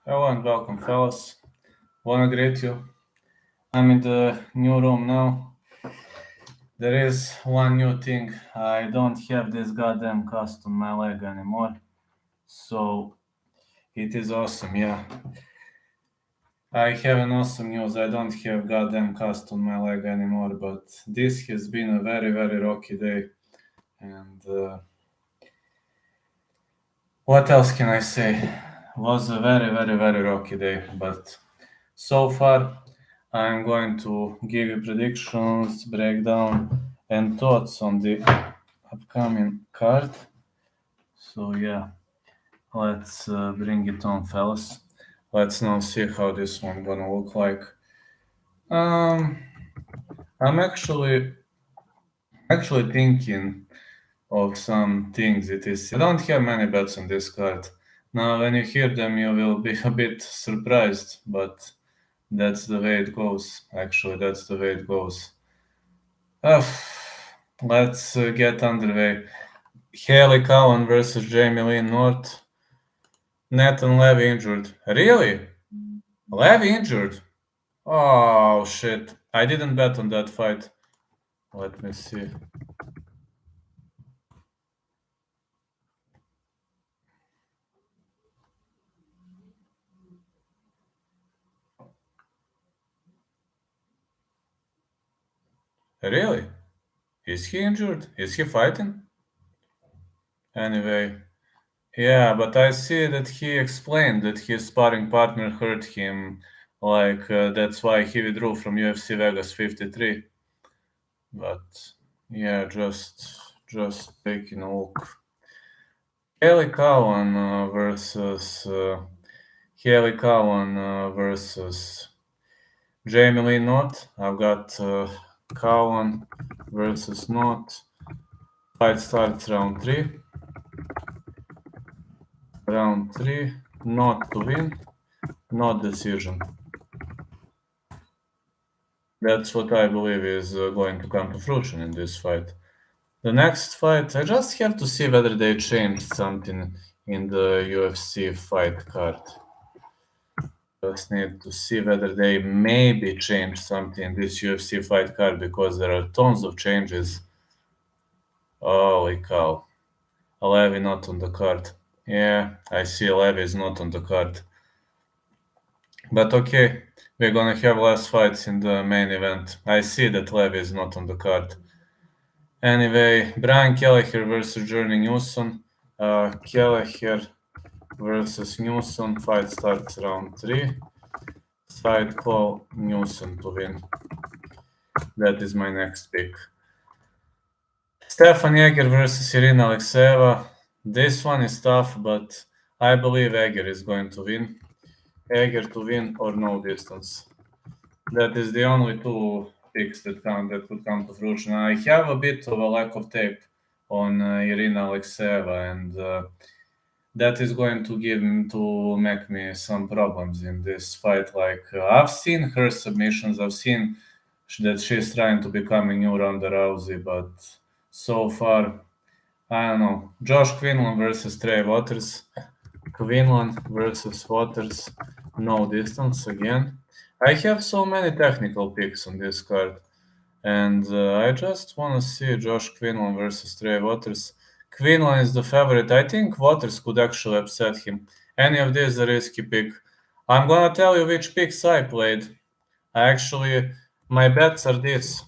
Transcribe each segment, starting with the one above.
Hello and welcome, fellas. Wanna greet you. I'm in the new room now. There is one new thing. I don't have this goddamn cast on my leg anymore. So it is awesome, yeah. I have an awesome news. I don't have goddamn cast on my leg anymore, but this has been a very, very rocky day. And what else can I say? It was a very, very, very rocky day, but so far I'm going to give you predictions, breakdown, and thoughts on the upcoming card. So yeah, let's bring it on, fellas. Let's now see how this one gonna look like. Um, I'm actually thinking of some things. It is I don't have many bets on this card. Now, when you hear them, you will be a bit surprised, but that's the way it goes. Actually, that's the way it goes. Uh, let's get underway. Haley Cowan versus Jamie Lynn North. Nathan Levy injured. Really? Levy injured? Oh, shit. I didn't bet on that fight. Let me see. Really? Is he injured? Is he fighting? Anyway, yeah, but I see that he explained that his sparring partner hurt him. That's why he withdrew from UFC Vegas 53. But yeah, just taking a look. Haley Cowan versus Jamie Lee Knott. I've got Cowan versus Knott. Fight starts round three. Round three. Not to win. Not decision. That's what I believe is going to come to fruition in this fight. The next fight, I just have to see whether they changed something in the UFC fight card. Just need to see whether they maybe changed something in this UFC fight card because there are tons of changes. Holy cow. Levy not on the card. Yeah, I see Levy is not on the card. But okay, we're gonna have less fights in the main event. I see that Levy is not on the card. Anyway, Brian Kelleher versus Jordan Newsom. Kelleher versus Newsom. Fight starts round three. Side call Newsom to win. That is my next pick. Stefan Yeager versus Irina Alexeyeva. This one is tough, but I believe Yeager is going to win. Yeager to win or no distance. That is the only two picks that could come to fruition. I have a bit of a lack of tape on Irina Alexeyeva, and that is going to make me some problems in this fight. I've seen her submissions, I've seen that she's trying to become a new Ronda Rousey, but so far, I don't know. Josh Quinlan versus Trey Waters. Quinlan versus Waters, no distance again. I have so many technical picks on this card, and I just want to see Josh Quinlan versus Trey Waters. Quinlan is the favorite. I think Waters could actually upset him. Any of these a risky pick. I'm gonna tell you which picks I played. My bets are this.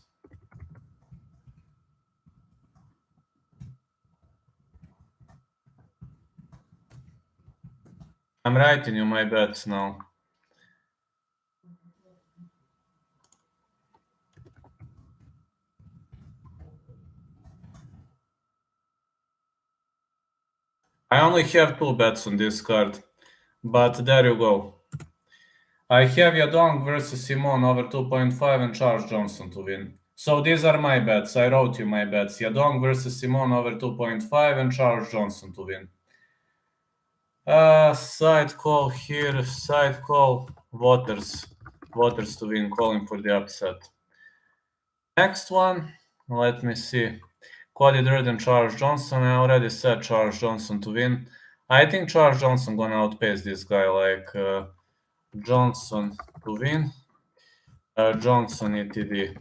I'm writing you my bets now. I only have two bets on this card, but there you go. I have Yadong versus Simon over 2.5 and Charles Johnson to win. So these are my bets. I wrote you my bets. Yadong versus Simon over 2.5 and Charles Johnson to win. Side call here. Side call Waters. Waters to win. Calling for the upset. Next one. Let me see. Cody Dredd and Charles Johnson. I already said Charles Johnson to win. I think Charles Johnson gonna outpace this guy, like Johnson to win. Johnson ETD.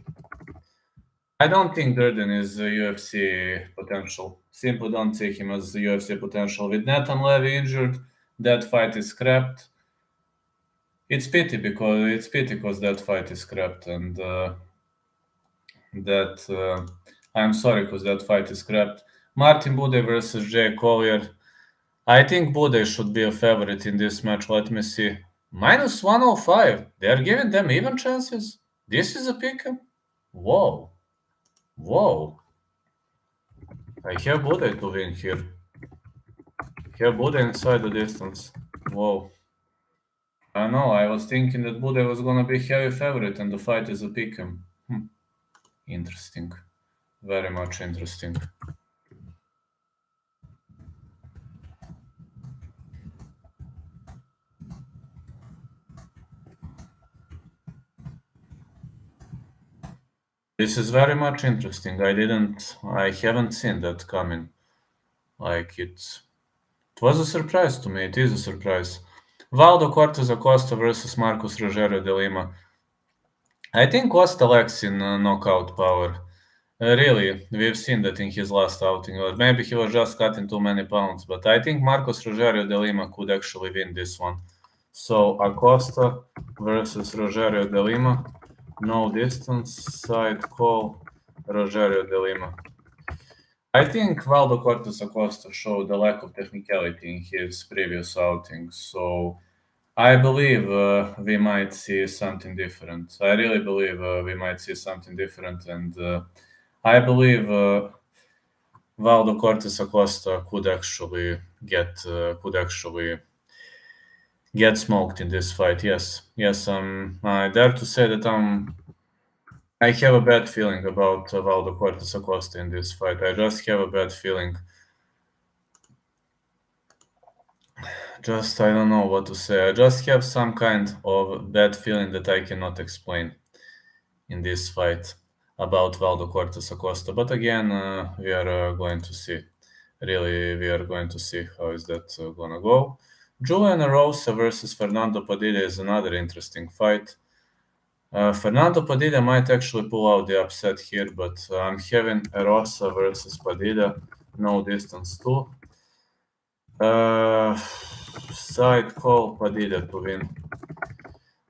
I don't think Durden is UFC potential. Simply don't see him as UFC potential. With Nathan Levy injured, that fight is scrapped. It's pity because that fight is scrapped, and that I'm sorry because that fight is scrapped. Martin Bude versus Jay Collier. I think Bude should be a favorite in this match. Let me see. Minus 105. They are giving them even chances. This is a pick 'em? Whoa. Whoa. I have Bude to win here. Have Bude inside the distance. Whoa. I know, I was thinking that Bude was gonna be heavy favorite and the fight is a pick 'em. Interesting. Very much interesting. This is very much interesting. I haven't seen that coming. Like it was a surprise to me. It is a surprise. Valdo Cortez Acosta versus Marcos Rogério de Lima. I think Costa lacks in knockout power. Really, we've seen that in his last outing, or maybe he was just cutting too many pounds. But I think Marcos Rogério de Lima could actually win this one. So Acosta versus Rogério de Lima, no distance, side call, Rogério de Lima. I think Valdo Cortes Acosta showed a lack of technicality in his previous outings, so I believe we might see something different. I really believe we might see something different, and I believe Valdo Cortes Acosta could actually get smoked in this fight. Yes, yes. I dare to say that I have a bad feeling about Valdo Cortes Acosta in this fight. I just have a bad feeling. Just I don't know what to say. I just have some kind of bad feeling that I cannot explain in this fight about Valdo Cortes Acosta. But again, we are going to see. Really, we are going to see how is that gonna go. Julian Erosa versus Fernando Padilla is another interesting fight. Fernando Padilla might actually pull out the upset here, but I'm having Erosa versus Padilla, no distance too. Side call Padilla to win.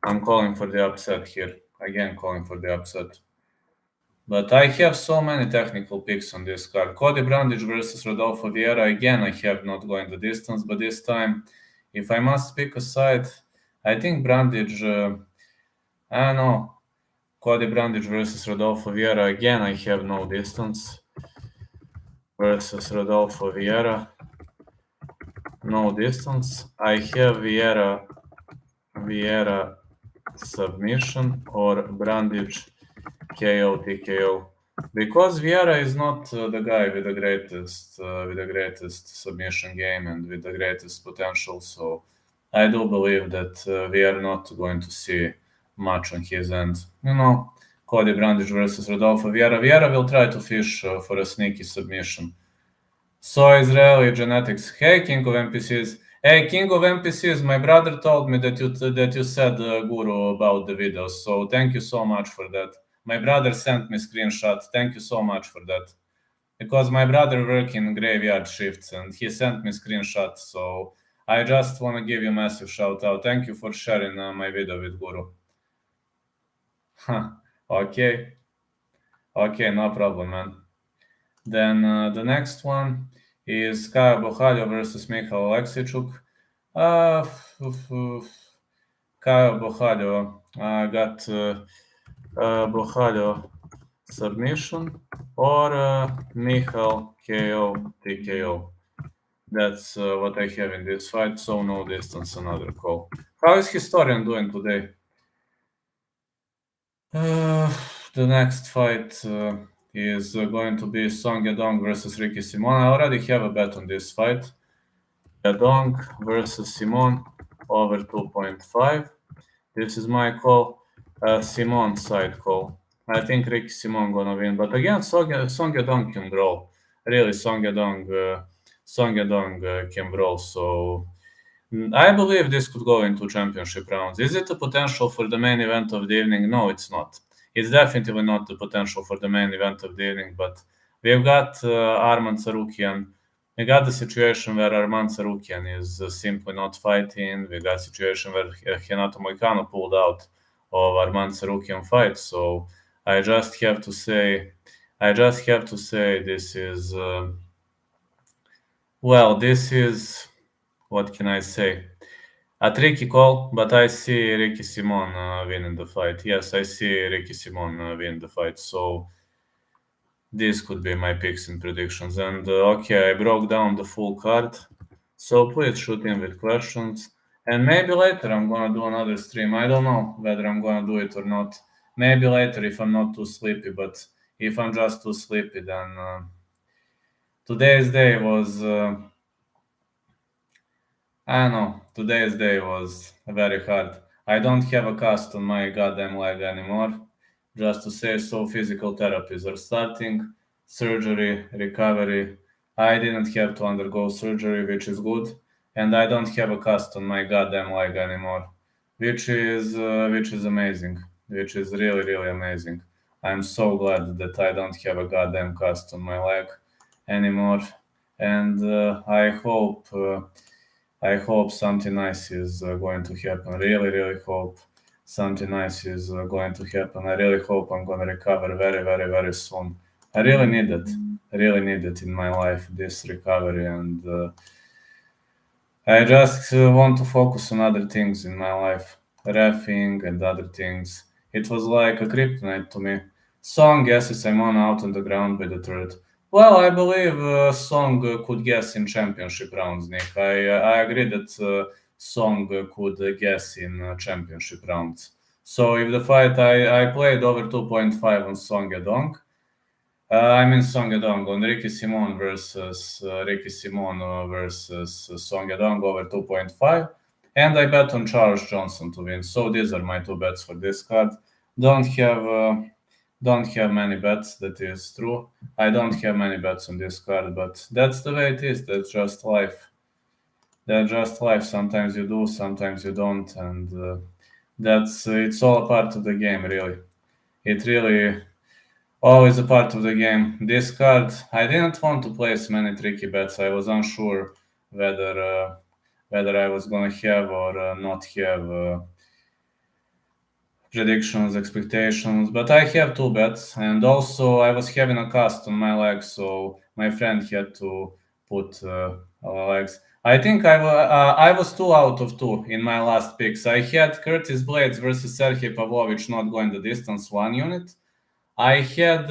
I'm calling for the upset here. Again, calling for the upset. But I have so many technical picks on this card. Cody Brandage versus Rodolfo Vieira. Again, I have not going the distance, but this time, if I must pick a side, I think Brandage. I don't know. Cody Brandage versus Rodolfo Vieira. Again, I have no distance. Versus Rodolfo Vieira. No distance. I have Vieira submission or Brandage KO TKO. Because Vieira is not the guy with the greatest submission game and with the greatest potential, so I do believe that we are not going to see much on his end. Cody Brandage versus Rodolfo Vieira. Vieira will try to fish for a sneaky submission. So Israeli genetics. Hey, King of NPCs. Hey, King of NPCs. My brother told me that you said Guru about the videos. So thank you so much for that. My brother sent me screenshot. Thank you so much for that. Because my brother work in graveyard shifts and he sent me screenshots. So I just want to give you a massive shout out. Thank you for sharing my video with Guru. Okay. Okay, no problem, man. Then the next one is Kaya Bokhalio versus Mikhail Alexichuk. Kaya Bokhalio got Bokhalio submission or Mikhail KO TKO. That's what I have in this fight, so no distance, another call. How is Historian doing today? The next fight is going to be Song Yadong versus Ricky Simon. I already have a bet on this fight. Yadong versus Simon over 2.5. This is my call. Simon side call. I think Ricky Simon gonna win, but again, Song Yadong can draw. Really, Song Yadong Song Yadong can brawl. So I believe this could go into championship rounds. Is it a potential for the main event of the evening? No, it's not. It's definitely not the potential for the main event of the evening, but we've got Arman Tsarukyan. We got the situation where Arman Tsarukyan is simply not fighting. We got a situation where Renato Moicano pulled out of Arman Tsarukyan fight. So I just have to say, this is, this is, what can I say? A tricky call, but I see Ricky Simon winning the fight. Yes, I see Ricky Simon win the fight. So these could be my picks and predictions. And okay, I broke down the full card. So please shoot in with questions. And maybe later I'm gonna do another stream. I don't know whether I'm gonna do it or not. Maybe later if I'm not too sleepy. But if I'm just too sleepy, then today's day was. I don't know. Today's day was very hard. I don't have a cast on my goddamn leg anymore. Just to say so, physical therapies are starting. Surgery, recovery. I didn't have to undergo surgery, which is good. And I don't have a cast on my goddamn leg anymore, which is amazing. Which is really, really amazing. I'm so glad that I don't have a goddamn cast on my leg anymore. And I hope something nice is going to happen. Really, really hope something nice is going to happen. I really hope I'm going to recover very, very, very soon. I really need it. I really need it in my life, this recovery. And I just want to focus on other things in my life, reffing and other things. It was like a kryptonite to me. Song guesses I'm on out on the ground by the third. Well, I believe Song could guess in championship rounds, Nick. I agree that Song could guess in championship rounds. So if the fight, I played over 2.5 on Song Yadong. Song Yadong on Ricky Simon versus Song Yadong over 2.5. And I bet on Charles Johnson to win. So these are my two bets for this card. Don't have many bets, that is true. I don't have many bets on this card, but that's the way it is. That's just life. That's just life. Sometimes you do, sometimes you don't, and it's all a part of the game, really. It really always a part of the game. This card, I didn't want to place many tricky bets. I was unsure whether I was gonna have or not have predictions, expectations, but I have two bets, and also I was having a cast on my leg, so my friend had to put legs. I think I was 2 out of 2 in my last picks. I had Curtis Blades versus Sergey Pavlovich not going the distance, 1 unit. I had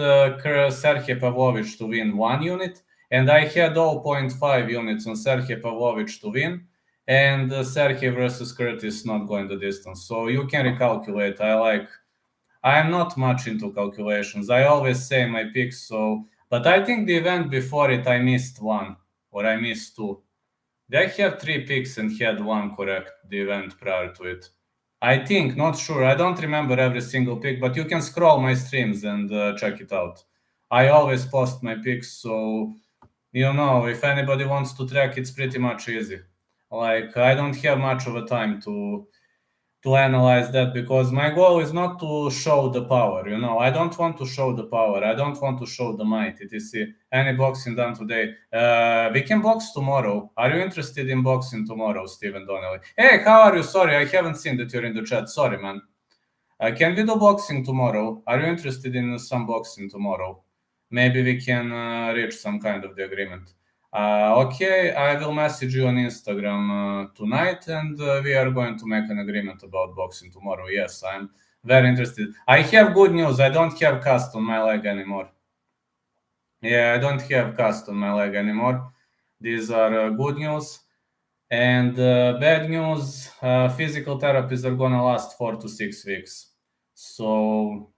Sergey Pavlovich to win 1 unit, and I had all 0.5 units on Sergey Pavlovich to win, and Sergey versus Curtis not going the distance. So you can recalculate. I'm not much into calculations. I always say my picks. But I think the event before it, I missed one or I missed two. They have 3 picks and had one correct the event prior to it. I think, not sure. I don't remember every single pick, but you can scroll my streams and check it out. I always post my picks, so if anybody wants to track, it's pretty much easy. Like I don't have much of a time to analyze that because my goal is not to show the power. I don't want to show the power. I don't want to show the might. Etc. Any boxing done today? We can box tomorrow. Are you interested in boxing tomorrow, Stephen Donnelly? Hey, how are you? Sorry, I haven't seen that you're in the chat. Sorry, man. Can we do boxing tomorrow? Are you interested in some boxing tomorrow? Maybe we can reach some kind of the agreement. Okay, I will message you on Instagram tonight, and we are going to make an agreement about boxing tomorrow. Yes, I'm very interested. I have good news. I don't have cast on my leg anymore. Yeah, I don't have cast on my leg anymore. These are good news. And bad news, physical therapies are going to last 4 to 6 weeks. So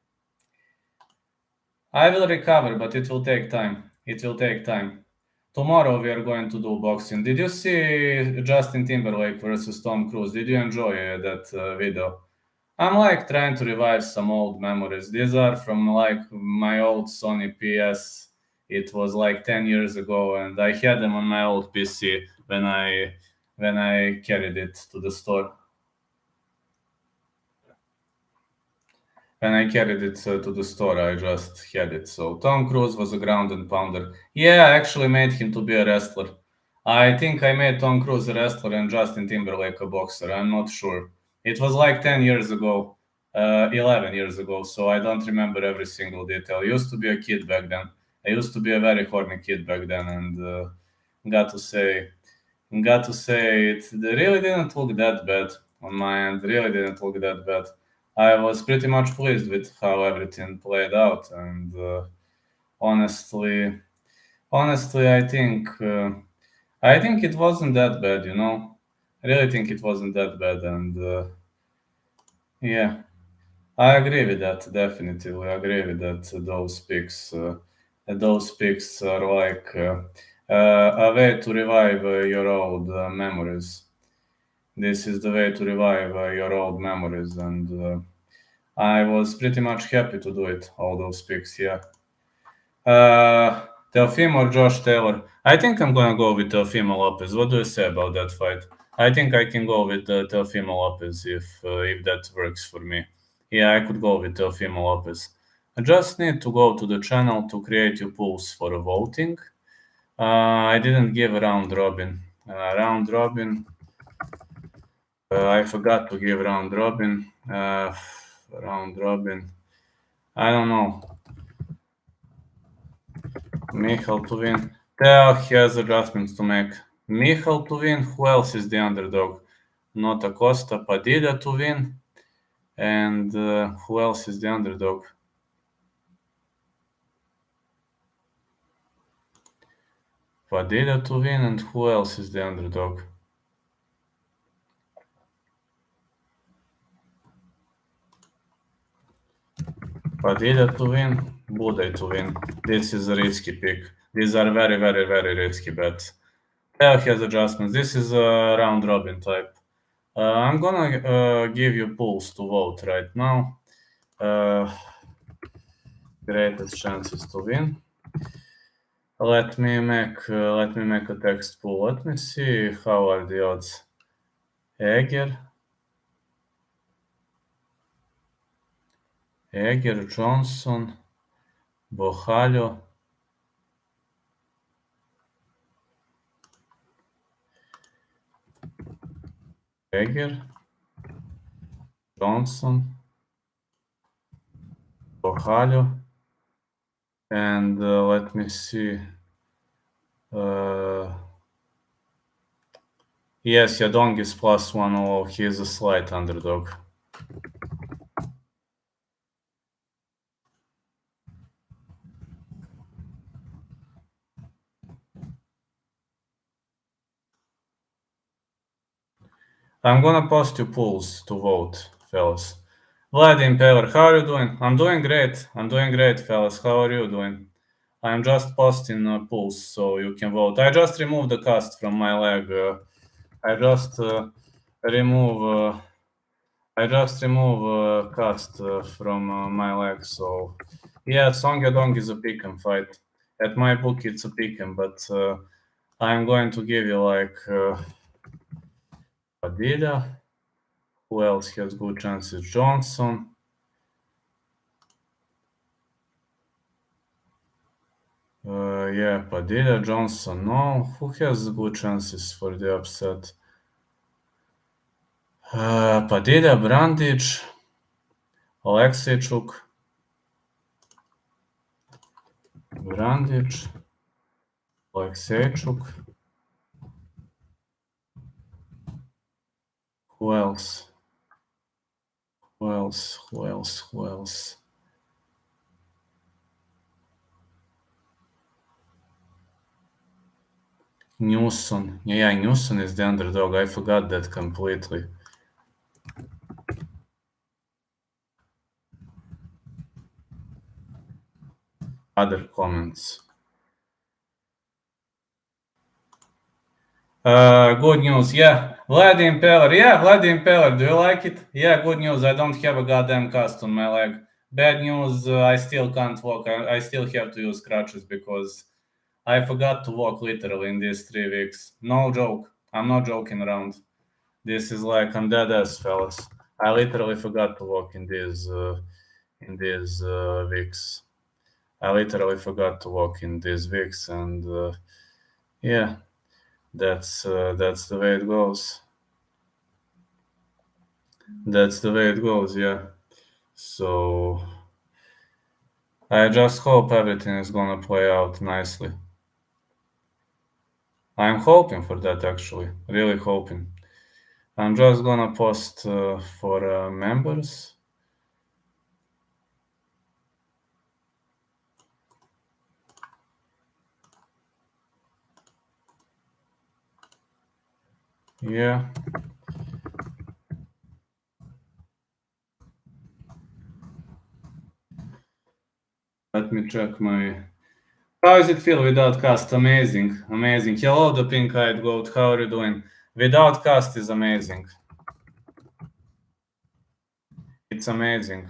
I will recover, but it will take time. It will take time. Tomorrow we are going to do boxing. Did you see Justin Timberlake versus Tom Cruise? Did you enjoy that video? I'm like trying to revive some old memories. These are from like my old Sony It was like 10 years ago, and I had them on my old PC when I carried it to the store. When I carried it to the store, I just had it. So Tom Cruise was a ground and pounder. Yeah, I actually made him to be a wrestler. I think I made Tom Cruise a wrestler and Justin Timberlake a boxer. I'm not sure. It was like 10 years ago, 11 years ago, so I don't remember every single detail. I used to be a kid back then. I used to be a very horny kid back then, and got to say, it really didn't look that bad on my end. Really didn't look that bad. I was pretty much pleased with how everything played out, and honestly, I think it wasn't that bad. I really think it wasn't that bad, and yeah, I agree with that. Definitely, I agree with that. Those picks are like a way to revive your old memories. This is the way to revive your old memories, and I was pretty much happy to do it. All those picks, yeah. Teofimo or Josh Taylor? I think I'm gonna go with Teofimo Lopez. What do you say about that fight? I think I can go with Teofimo Lopez if that works for me. Yeah, I could go with Teofimo Lopez. I just need to go to the channel to create your polls for voting. I didn't give a round robin. I forgot to give round robin. Round robin. I don't know. Michal to win. Teo has adjustments to make. Michal to win. Who else is the underdog? Nota Costa. Padilla to win. And who else is the underdog? Padilla to win. And who else is the underdog? Padilla to win. Budaj to win. This is a risky pick. These are very, very, very risky bets. Teo has adjustments. This is a round robin type. I'm gonna give you polls to vote right now. Greatest chances to win. Let me make a text pool. Let me see how are the odds. Eger, Johnson, Bohalho, Eger, Johnson, Bohalho, and let me see. Yes, Yadong is +1. He is a slight underdog. I'm gonna post you polls to vote, fellas. Vladim Peller, how are you doing? I'm doing great, fellas. How are you doing? I'm just posting polls so you can vote. I just removed the cast from my leg. I just remove. Cast from my leg. So yeah, Song Yadong is a pick'em fight. At my book, it's a pick'em, but I'm going to give you like Padilla. Who else has good chances? Johnson. Yeah, Padilla, Johnson. No, who has good chances for the upset? Padilla, Brandic, Aleksejchuk, Brandic, Aleksejchuk. Who else? Newson. Yeah, Newson is the underdog. I forgot that completely. Other comments. Good news. Yeah, Vladim Peller. Do you like it? Yeah, good news. I don't have a goddamn cast on my leg. Bad news, I still can't walk. I still have to use crutches because I forgot to walk literally in these 3 weeks. No joke. I'm not joking around. This is like I'm dead ass, fellas. I literally forgot to walk in these weeks. I literally forgot to walk in these weeks, and yeah, that's the way it goes. That's the way it goes. Yeah. So I just hope everything is gonna play out nicely. I'm hoping for that actually, really hoping. I'm just gonna post for members. Yeah, let me check my. How does it feel without cast? Amazing, amazing. Hello, the pink-eyed goat. How are you doing? Without cast is amazing. It's amazing.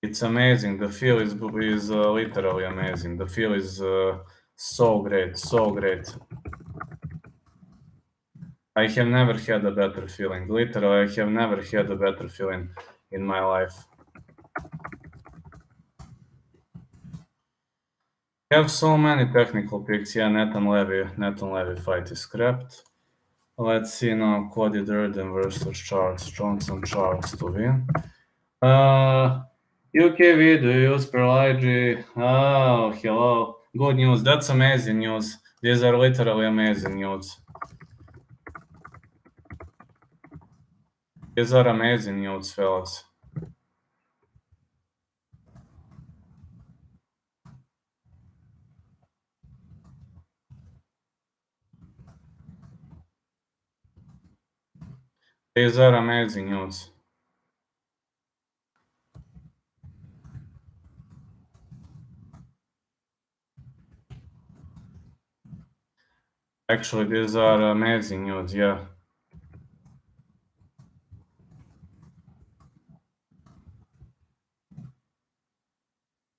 It's amazing. The feel is literally amazing. The feel is so great, so great. I have never had a better feeling. Literally, I have never had a better feeling in my life. Have so many technical picks. Yeah, Nathan Levy fight is scrapped. Let's see now. Cody Durden versus Charles Johnson. Charles to win. UKV, do you use Perligi? Oh, hello. Good news. That's amazing news. These are literally amazing news. These are amazing news, fellas. These are amazing news. Actually, these are amazing news, yeah.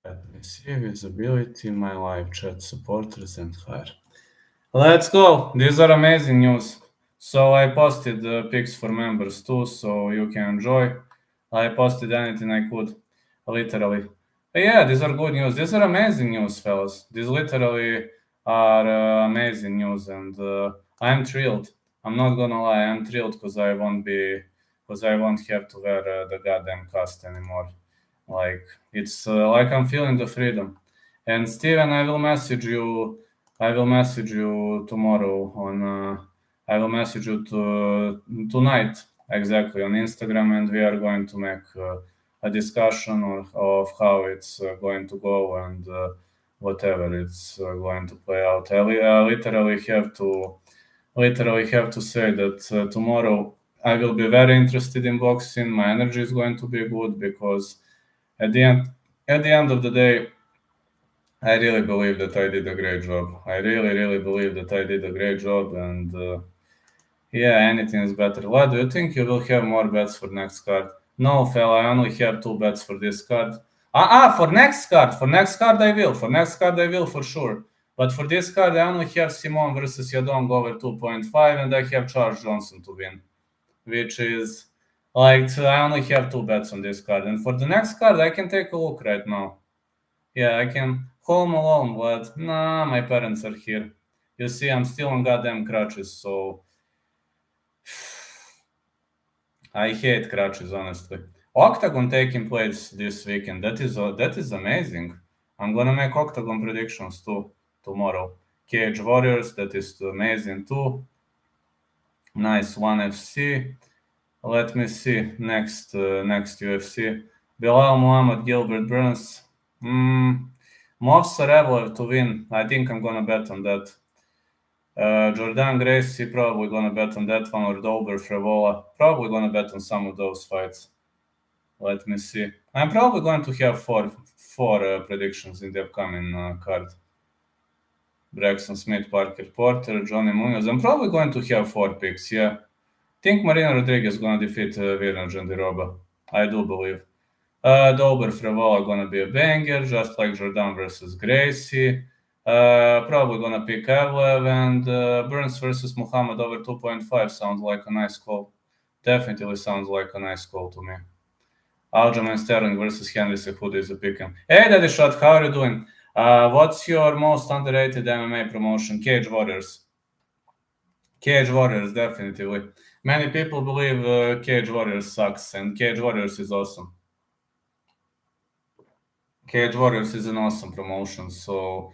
Let me see visibility, my live chat supporters and higher. Let's go. These are amazing news. So I posted the pics for members too, so you can enjoy. I posted anything I could, literally. Yeah, these are good news. These are amazing news, fellas. These literally are amazing news, and I'm thrilled. I'm not gonna lie, I'm thrilled because I won't have to wear the goddamn cast anymore. Like it's like I'm feeling the freedom. And Steven, I will message you tomorrow on. I will message you tonight exactly on Instagram, and we are going to make a discussion of how it's going to go and whatever it's going to play out. I literally have to say that tomorrow I will be very interested in boxing. My energy is going to be good because at the end at the end of the day, I really believe that I did a great job. I really believe that I did a great job, and yeah, anything is better. What do you think? You will have more bets for next card? No, fella, I only have 2 bets for this card. For next card, I will. For next card, I will for sure. But for this card, I only have Simon versus Yadong over 2.5, and I have Charles Johnson to win, which is like I only have 2 bets on this card. And for the next card, I can take a look right now. Yeah, I can home alone, but nah, my parents are here. You see, I'm still on goddamn crutches, so I hate crutches, honestly. Octagon taking place this weekend. That is amazing. I'm gonna make Octagon predictions too tomorrow. Cage Warriors, that is amazing too. Nice one FC. Let me see next UFC. Bilal Muhammad, Gilbert Burns. Movsar Evloev to win. I think I'm gonna bet on that. Jordan Gracie probably gonna bet on that one, or Dober Frevola. Probably gonna bet on some of those fights. Let me see. I'm probably going to have four predictions in the upcoming card. Braxton Smith, Parker Porter, Johnny Munoz. I'm probably going to have 4 picks, yeah. Think Marina Rodriguez is going to defeat Virna Jandiroba. I do believe. Dober Frevola going to be a banger, just like Jordan versus Gracie. Probably going to pick Evlev, and Burns versus Muhammad over 2.5 sounds like a nice call. Definitely sounds like a nice call to me. Aljamain Sterling versus Henry Cejudo is a pick'em. Hey, Daddy Shot, how are you doing? What's your most underrated MMA promotion? Cage Warriors. Cage Warriors, definitely. Many people believe Cage Warriors sucks, and Cage Warriors is awesome. Cage Warriors is an awesome promotion, so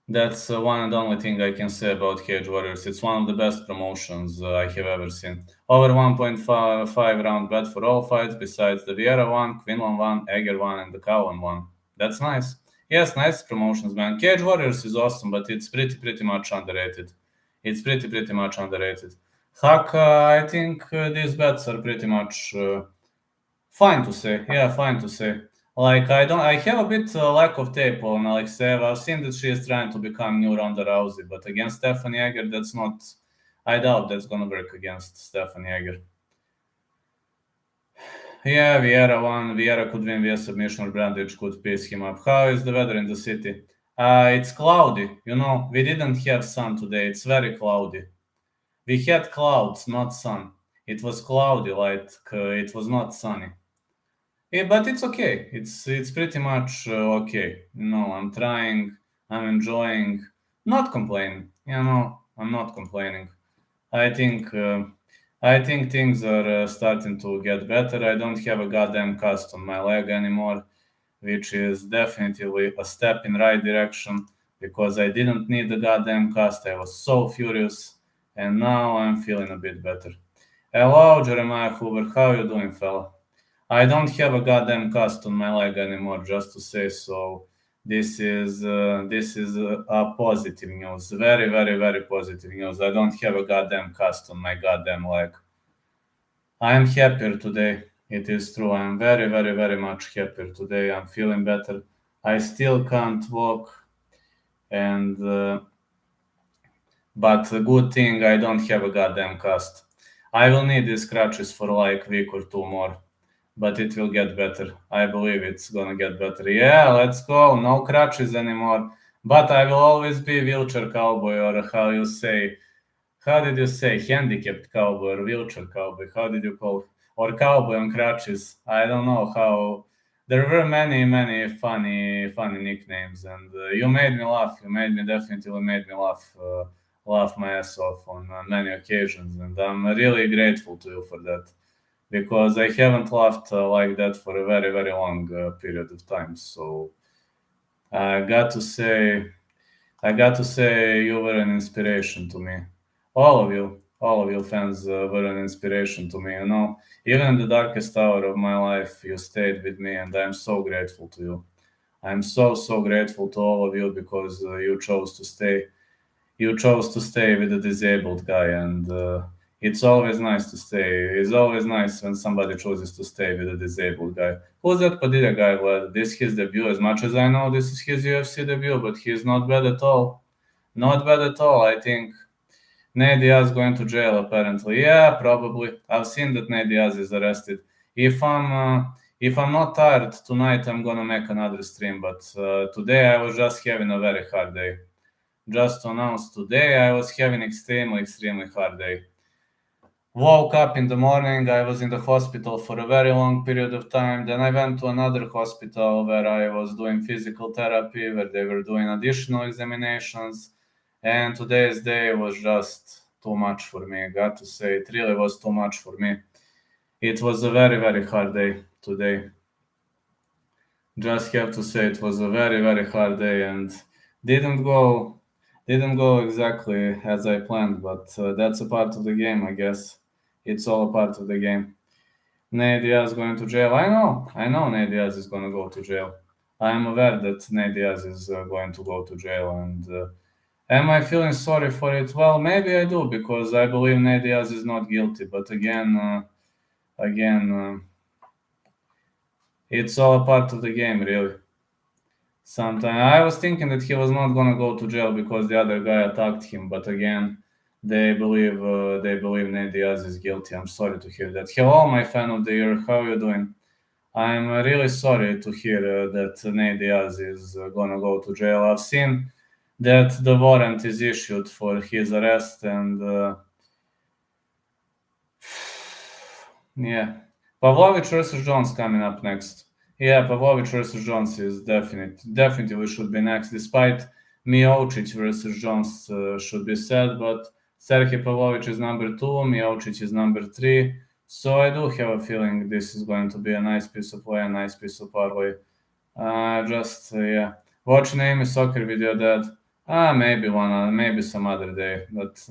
that's one and only thing I can say about Cage Warriors. It's one of the best promotions I have ever seen. Over 1.5 round bet for all fights, besides the Vieira one, Quinlan one, Egger one, and the Cowan one. That's nice. Yes, nice promotions, man. Cage Warriors is awesome, but it's pretty much underrated. It's pretty much underrated. Huck, I think these bets are pretty much fine to say. Yeah, fine to say. Like I have a bit lack of tape on Alexeva. I've seen that she is trying to become new Ronda Rousey, but against Stephanie Egger, that's not. I doubt that's gonna work against Stephanie Egger. Yeah, Vieira won. Vieira could win via submission, or Brandage could piece him up. How is the weather in the city? It's cloudy. You know, we didn't have sun today. It's very cloudy. We had clouds, not sun. It was cloudy, like it was not sunny. Yeah, but it's okay. It's pretty much okay. You know, I'm trying. I'm enjoying. Not complaining. You know, I'm not complaining. I think. I think things are starting to get better. I don't have a goddamn cast on my leg anymore, which is definitely a step in right direction because I didn't need the goddamn cast. I was so furious, and now I'm feeling a bit better. Hello, Jeremiah Hoover. How you doing, fella? I don't have a goddamn cast on my leg anymore, just to say so. This is a positive news. Very positive news. I don't have a goddamn cast on my goddamn leg. I am happier today. It is true. I am very much happier today. I'm feeling better. I still can't walk, and but a good thing I don't have a goddamn cast. I will need these crutches for like a week or two more, but it will get better. I believe it's gonna get better. Yeah, let's go. No crutches anymore. But I will always be wheelchair cowboy, or how you say. How did you say handicapped cowboy or wheelchair cowboy? How did you call or cowboy on crutches? I don't know how. There were many funny nicknames, and you made me laugh. You definitely made me laugh my ass off on many occasions, and I'm really grateful to you for that because I haven't laughed like that for a very long period of time. So I got to say, you were an inspiration to me. All of you fans were an inspiration to me. You know, even in the darkest hour of my life, you stayed with me, and I'm so grateful to you. I'm so grateful to all of you because you chose to stay. You chose to stay with a disabled guy, and it's always nice to stay. It's always nice when somebody chooses to stay with a disabled guy. Who's that Padilla guy? Well, this is his debut. As much as I know, this is his UFC debut, but he's not bad at all. Not bad at all. I think Nate Diaz going to jail apparently. Yeah, probably. I've seen that Nate Diaz is arrested. If I'm not tired tonight, I'm gonna make another stream. But today I was just having a very hard day. Just to announce today, I was having extremely hard day. Woke up in the morning, I was in the hospital for a very long period of time. Then I went to another hospital where I was doing physical therapy, where they were doing additional examinations. And today's day was just too much for me. I got to say, it really was too much for me. It was a very hard day today. Just have to say, it was a very hard day and didn't go exactly as I planned, but that's a part of the game, I guess. It's all a part of the game. Nate Diaz going to jail. I know Nate Diaz is going to go to jail. I am aware that Nate Diaz is going to go to jail. And am I feeling sorry for it? Well, maybe I do because I believe Nate Diaz is not guilty. But again, it's all a part of the game, really. sometime. I was thinking that he was not gonna go to jail because the other guy attacked him, but again, they believe Nate Diaz is guilty. I'm sorry to hear that. Hello, my fan of the year. How are you doing? I'm really sorry to hear that Nate Diaz is gonna go to jail. I've seen that the warrant is issued for his arrest, and yeah, Pavlovich versus Jones coming up next. Yeah, Pavlovich versus Jones is definitely should be next. Despite Miocic versus Jones should be said, but Sergey Pavlovich is number 2, Miocic is number 3. So I do have a feeling this is going to be a nice piece of play, a nice piece of parlay. Yeah, watching Amy soccer video that maybe some other day, but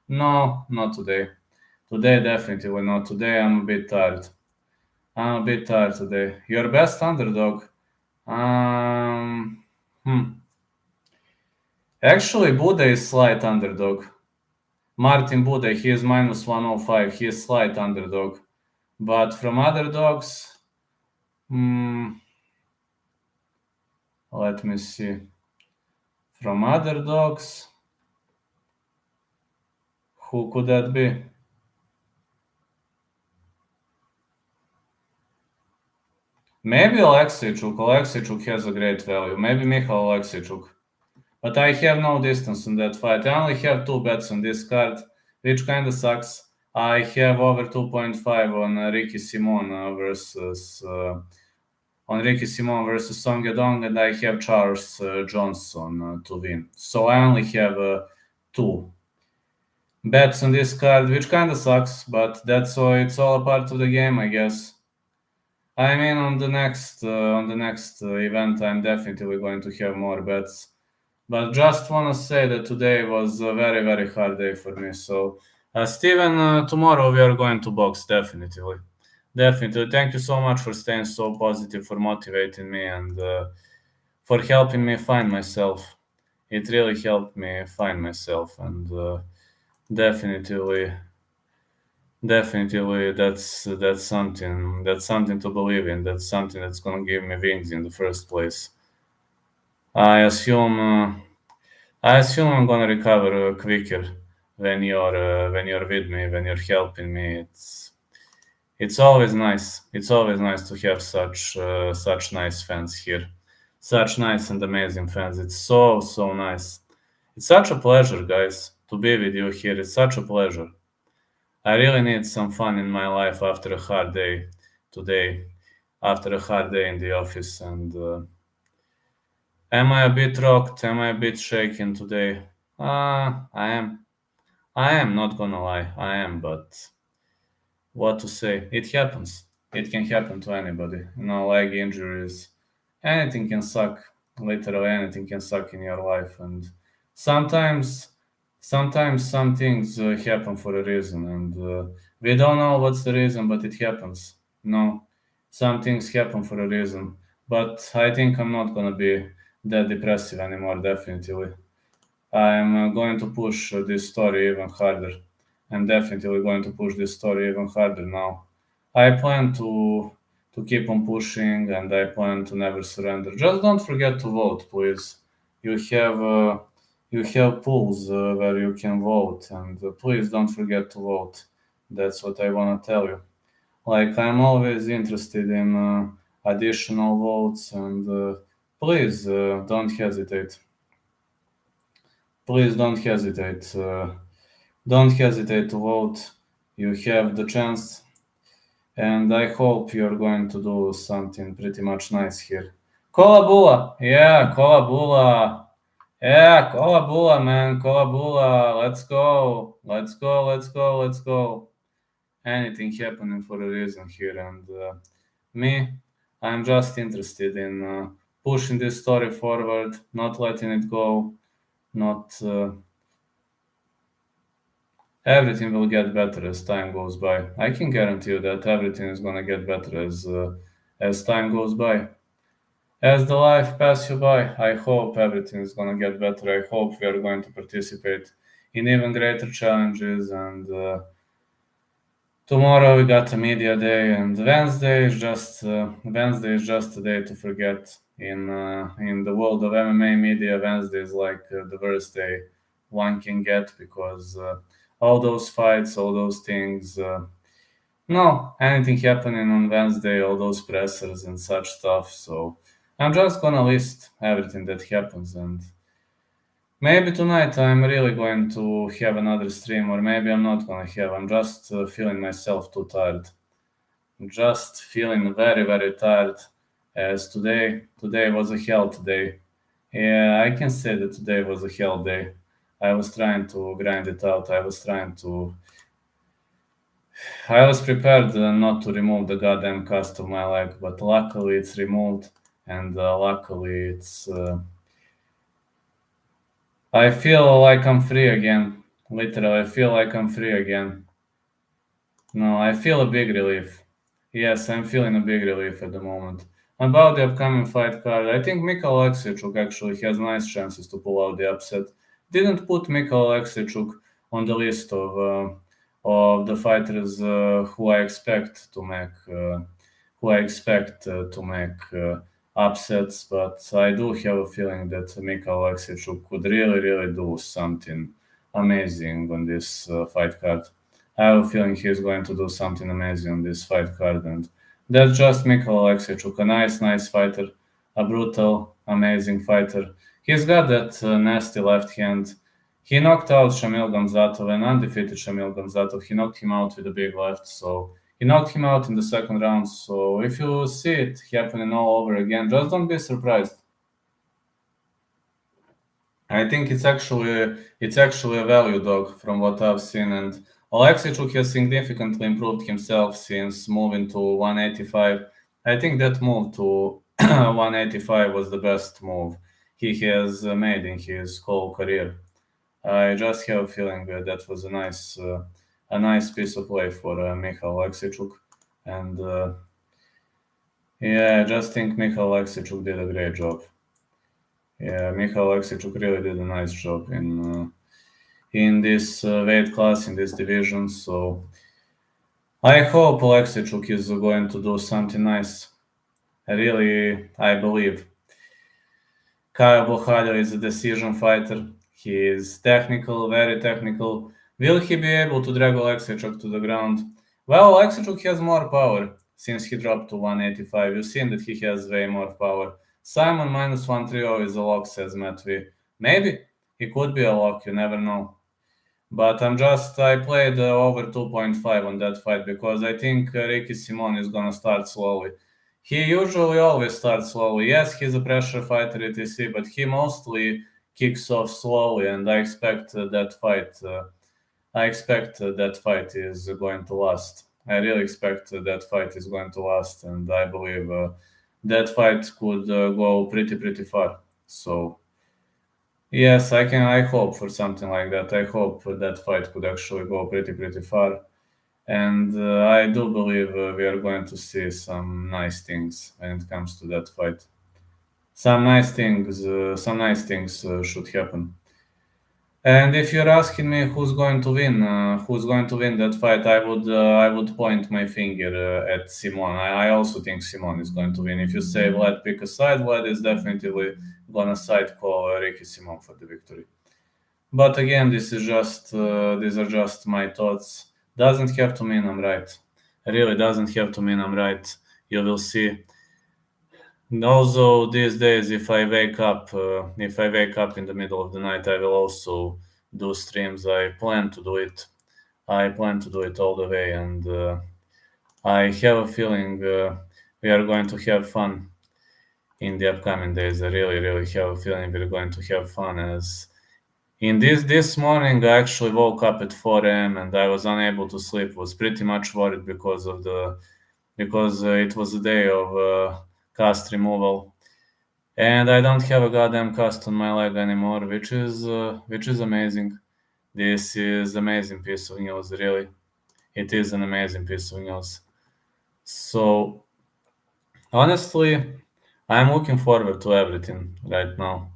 no, not today. Today, definitely not. Today, I'm a bit tired. I'm a bit tired today. Your best underdog? Um, hmm. Actually, Bude is slight underdog. Martin Bude, he is minus 105. He is slight underdog. But from underdogs, let me see. From underdogs, who could that be? Maybe Alexichuk. Alexichuk has a great value. Maybe Michal Alexichuk. But I have no distance in that fight. I only have 2 bets on this card, which kind of sucks. I have over 2.5 on Ricky Simon versus Song Yadong, and I have Charles Johnson to win. So I only have 2 bets on this card, which kind of sucks, but that's all. It's all a part of the game, I guess. I mean, on the next event, I'm definitely going to have more bets. But just want to say that today was a very, very hard day for me. So, Steven, tomorrow we are going to box, definitely. Definitely. Thank you so much for staying so positive, for motivating me, and for helping me find myself. It really helped me find myself, and definitely, definitely, that's something to believe in. That's something that's gonna give me wings in the first place. I assume. I assume I'm gonna recover quicker when you're with me, when you're helping me. It's always nice. It's always nice to have such nice fans here, such nice and amazing fans. It's so nice. It's such a pleasure, guys, to be with you here. It's such a pleasure. I really need some fun in my life after a hard day today, after a hard day in the office, and am I a bit rocked? Am I a bit shaken today? I am. I am not gonna lie. I am, but what to say? It happens. It can happen to anybody. Leg injuries, anything can suck. Literally anything can suck in your life, and sometimes, sometimes some things happen for a reason, and we don't know what's the reason, but it happens. No, some things happen for a reason, but I think I'm not gonna be that depressive anymore. Definitely. I'm going to push this story even harder. I'm definitely going to push this story even harder now. I plan to keep on pushing, and I plan to never surrender. Just don't forget to vote, please. You have uh, you have polls where you can vote, and please don't forget to vote. That's what I want to tell you. Like, I'm always interested in additional votes, and please don't hesitate. Please don't hesitate. Don't hesitate to vote. You have the chance, and I hope you're going to do something pretty much nice here. Kolabula, yeah, Kolabula, yeah, Kolabula, man, Kolabula. Let's go, let's go, let's go, let's go. Anything happening for a reason here, and me, I'm just interested in pushing this story forward, not letting it go, not. Everything will get better as time goes by. I can guarantee you that everything is gonna get better as time goes by. As the life passes you by, I hope everything is gonna get better. I hope we are going to participate in even greater challenges. And tomorrow we got a media day, and Wednesday is just a day to forget. In the world of MMA media, Wednesday is like the worst day one can get because all those fights, all those things. No, anything happening on Wednesday, all those pressers and such stuff. So I'm just gonna list everything that happens, and maybe tonight I'm really going to have another stream, or maybe I'm not gonna have. I'm just feeling myself too tired. Just feeling very, very tired. As today was a hell today. Yeah, I can say that today was a hell day. I was trying to grind it out. I was prepared not to remove the goddamn cast of my leg, but luckily it's removed, and luckily it's. I feel like I'm free again. Literally, I feel like I'm free again. No, I feel a big relief. Yes, I'm feeling a big relief at the moment. About the upcoming fight card, I think Mikhail Alexichuk actually has nice chances to pull out the upset. Didn't put Mikhail Alexichuk on the list of the fighters who I expect to make upsets, but I do have a feeling that Mikhail Alexichuk could really, really do something amazing on this fight card. I have a feeling he's going to do something amazing on this fight card, and that's just Mikhail Alexichuk, a nice, nice fighter, a brutal, amazing fighter. He's got that nasty left hand. He knocked out Shamil Gamzatov, an undefeated Shamil Gamzatov. He knocked him out with a big left, so he knocked him out in the second round. So if you see it happening all over again, just don't be surprised. I think it's actually a value dog from what I've seen, and Alexichuk has significantly improved himself since moving to 185. I think that move to 185 was the best move he has made in his whole career. I just have a feeling that was a nice piece of play for Mikhail Alexichuk, and yeah, I just think Mikhail Alexichuk did a great job. Yeah, Mikhail Alexichuk really did a nice job in this weight class, in this division. So I hope Alexichuk is going to do something nice. I believe Kyle Bohada is a decision fighter. He is technical, very technical. Will he be able to drag Alexichuk to the ground? Well, Alexichuk has more power since he dropped to 185. You've seen that he has way more power. Simon minus 130 is a lock, says Matt V. Maybe he could be a lock, you never know. But I played over 2.5 on that fight because I think Ricky Simon is gonna start slowly. He usually always starts slowly. Yes, he's a pressure fighter, etc., but he mostly kicks off slowly, and I expect that fight is going to last. I really expect that fight is going to last, and I believe that fight could go pretty, pretty far. So yes, I can. I hope for something like that. I hope that fight could actually go pretty, pretty far. And I do believe we are going to see some nice things when it comes to that fight. Some nice things should happen. And if you're asking me who's going to win that fight, I would point my finger at Simon. I also think Simon is going to win. If you say Vlad pick a side, Vlad is definitely gonna side call Ricky Simon for the victory. But again, these are just my thoughts. Doesn't have to mean I'm right. Really doesn't have to mean I'm right. You will see. Also, these days, if I wake up in the middle of the night, I will also do streams. I plan to do it all the way, and I have a feeling we are going to have fun in the upcoming days. I really, really have a feeling we're going to have fun. As in this morning, I actually woke up at 4 a.m. and I was unable to sleep. Was pretty much worried because it was a day of cast removal, and I don't have a goddamn cast on my leg anymore, which is amazing. This is amazing piece of news, really. It is an amazing piece of news. So honestly, I'm looking forward to everything right now.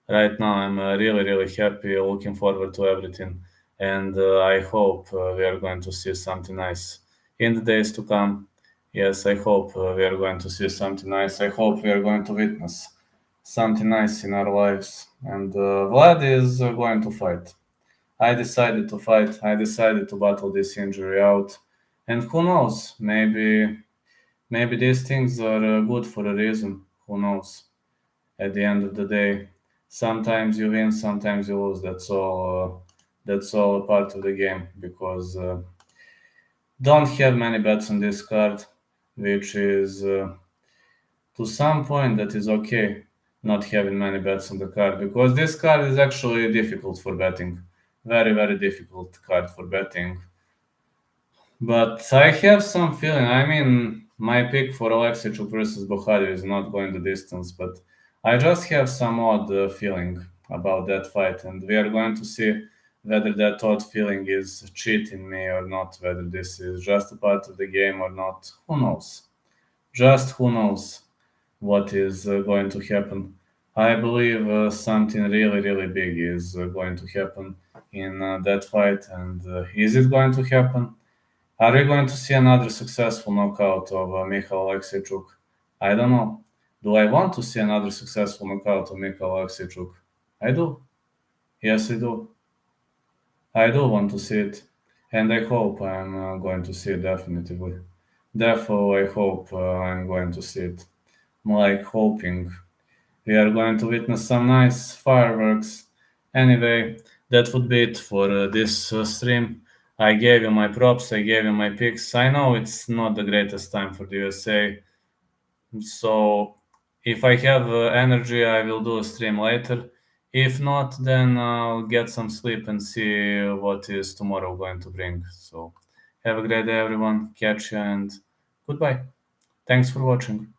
Right now, I'm really, really happy, looking forward to everything, and I hope we are going to see something nice in the days to come. Yes, I hope we are going to see something nice. I hope we are going to witness something nice in our lives. And Vlad is going to fight. I decided to fight. I decided to battle this injury out. And who knows? Maybe these things are good for a reason. Who knows? At the end of the day, sometimes you win, sometimes you lose. That's all a part of the game because don't have many bets on this card, which is to some point that is okay not having many bets on the card because this card is actually difficult for betting. Very difficult card for betting. But I have some feeling. I mean, my pick for Alexichuk versus Bohari is not going the distance, but I just have some odd feeling about that fight, and we are going to see whether that odd feeling is cheating me or not, whether this is just a part of the game or not. Who knows? Just who knows what is going to happen. I believe something really big is going to happen in that fight, and is it going to happen? Are we going to see another successful knockout of Mikhail Alexichuk? I don't know. Do I want to see another successful knockout of Mikhail Alexichuk? I do. Yes, I do. I do want to see it, and I hope I'm going to see it definitively. Therefore, I hope I'm going to see it. Like hoping we are going to witness some nice fireworks. Anyway, that would be it for this stream. I gave you my props, I gave you my picks. I know it's not the greatest time for the USA, so if I have energy, I will do a stream later. If not, then I'll get some sleep and see what is tomorrow going to bring. So, have a great day, everyone. Catch you and goodbye. Thanks for watching.